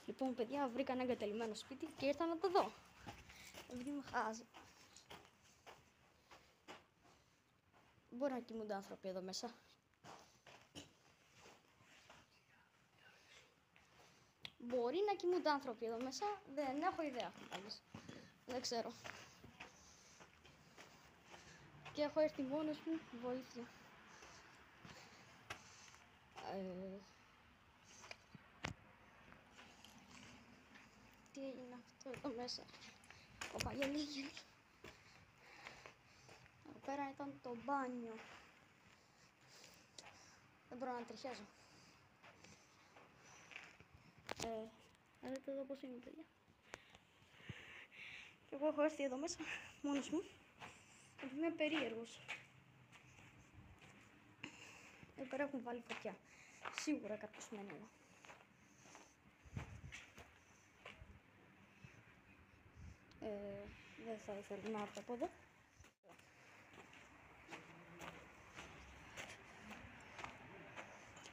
Λοιπόν, παιδιά, βρήκα ένα εγκαταλειμμένο σπίτι και ήρθα να το δω. Επειδή με χάζει. Μπορεί να κοιμούνται άνθρωποι εδώ μέσα. Μπορεί να κοιμούνται άνθρωποι εδώ μέσα. Δεν έχω ιδέα. Δεν ξέρω. Και έχω έρθει μόνος μου. Βοήθεια. Τι έγινε αυτό εδώ μέσα? Οπα, γελί. Εδώ πέρα ήταν το μπάνιο. Δεν μπορώ να τριχιάζω. Δείτε εδώ πώς είναι, παιδιά. Και εγώ έχω έρθει εδώ μέσα μόνος μου. Γιατί είμαι περίεργος. Εδώ πέρα έχουν βάλει φωτιά. Σίγουρα κάποιος μένει εδώ. Δεν θα ήθελα να έρθω από εδώ.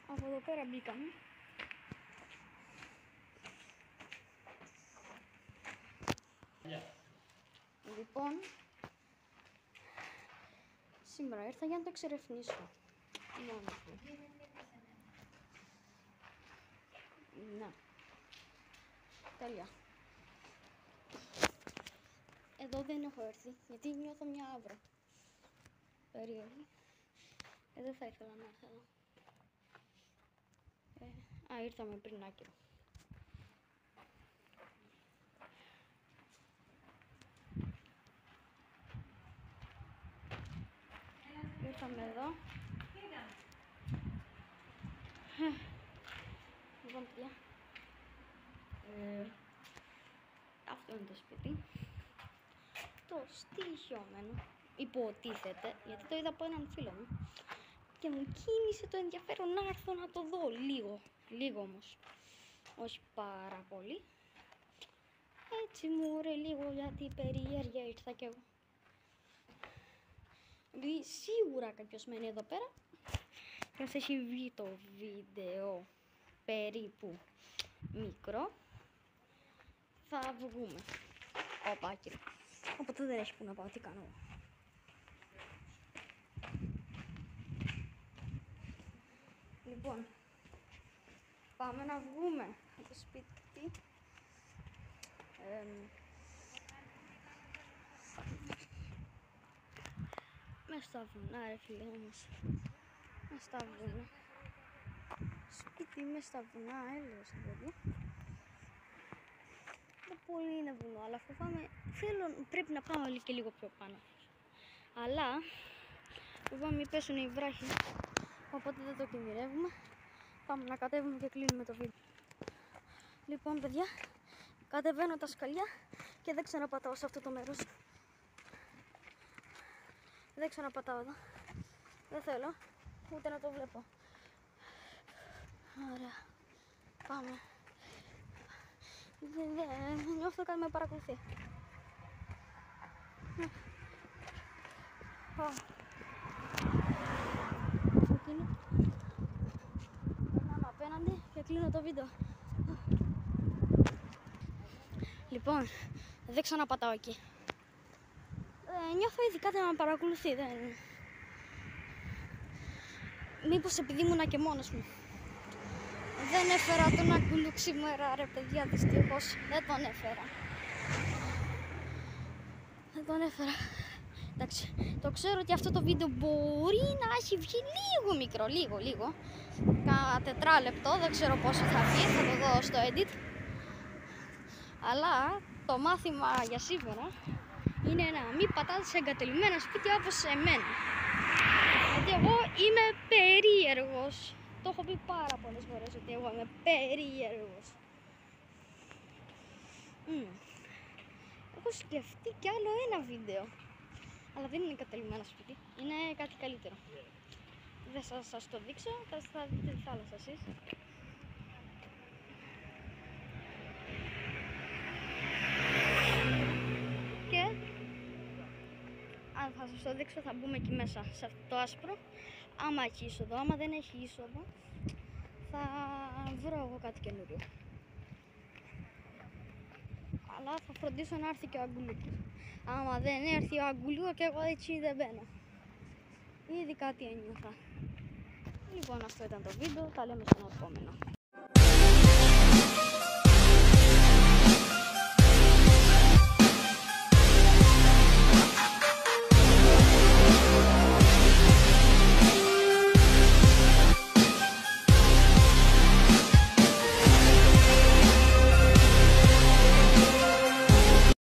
Από εδώ πέρα μπήκαμε. Λοιπόν, σήμερα ήρθα για να το εξερευνήσω. Μόνος μου. Ναι. Τέλεια. Εδώ δεν έχω έρθει, γιατί νιώθω μια άβρα. Περίεργη. Δεν θα ήθελα να έρθω εδώ. Ήρθαμε πριν άκυρο. Ήρθαμε εδώ. Λοιπόν, παιδιά. Αυτό είναι το σπίτι. Το στοιχειόμενο. Υποτίθεται, γιατί το είδα από έναν φίλο μου. Και μου κίνησε το ενδιαφέρον να έρθω να το δω λίγο. Λίγο όμως. Όχι πάρα πολύ. Έτσι μου ρε λίγο, γιατί περιέργεια ήρθα κι εγώ. Επειδή σίγουρα κάποιος μένει εδώ πέρα. Και ας έχει βγει το βίντεο περίπου μικρό, θα βγούμε. Όπα, κύριε. Οπότε δεν έχει που να πάω, τι κάνω. Λοιπόν, πάμε να βγούμε από το σπίτι. Μες στα βουνά, ρε φίλε όμως. Μες στα βουνά. Σπίτι μες στα βουνά, έλεος, παιδιά. Δεν πολύ είναι βουνό, αλλά φοβάμαι, πρέπει να πάμε και λίγο πιο πάνω. Αλλά, φοβάμαι μην πέσουν οι βράχοι, οπότε δεν το κινδυνεύουμε. Πάμε να κατέβουμε και κλείνουμε το βίντεο. Λοιπόν, παιδιά, κατεβαίνω τα σκαλιά και δεν ξαναπατάω σε αυτό το μέρος. Δεν ξαναπατάω εδώ. Δεν θέλω ούτε να το βλέπω. Ωραία. Πάμε. Δεν νιώθω κάτι με παρακολουθεί. Περνάμε απέναντι και κλείνω το βίντεο. Λοιπόν, δεν ξαναπατάω εκεί. Νιώθω ήδη κάτι να με παρακολουθεί. Μήπως επειδή ήμουνα και μόνος μου. Δεν έφερα τον Ακούλου σήμερα, ρε παιδιά, δυστυχώς. Δεν τον έφερα. Δεν τον έφερα. Εντάξει, το ξέρω ότι αυτό το βίντεο μπορεί να έχει βγει λίγο μικρό, λίγο. Κάνα τετράλεπτο, δεν ξέρω πόσο θα βγει, θα το δω στο edit. Αλλά το μάθημα για σήμερα είναι να μην πατάτε σε εγκατελειμμένα σπίτια όπως εμένα. Γιατί εγώ είμαι περίεργος. Το έχω πει πάρα πολλές φορές ότι εγώ είμαι περίεργος. Έχω σκεφτεί κι άλλο ένα βίντεο. Αλλά δεν είναι εγκατελειμμένο σπίτι. Είναι κάτι καλύτερο. Δεν θα σας το δείξω, θα δείτε τη θάλασσα εσείς. Και αν θα σας το δείξω θα μπούμε εκεί μέσα, σε αυτό το άσπρο. Άμα έχει είσοδο, άμα δεν έχει είσοδο, θα βρω εγώ κάτι καινούριο. Αλλά θα φροντίσω να έρθει και ο Αγγουλούκος. Άμα δεν έρθει ο Αγγουλούκος και εγώ έτσι δεν μπαίνω. Ήδη κάτι ένιωθα. Λοιπόν, αυτό ήταν το βίντεο, τα λέμε στο επόμενο.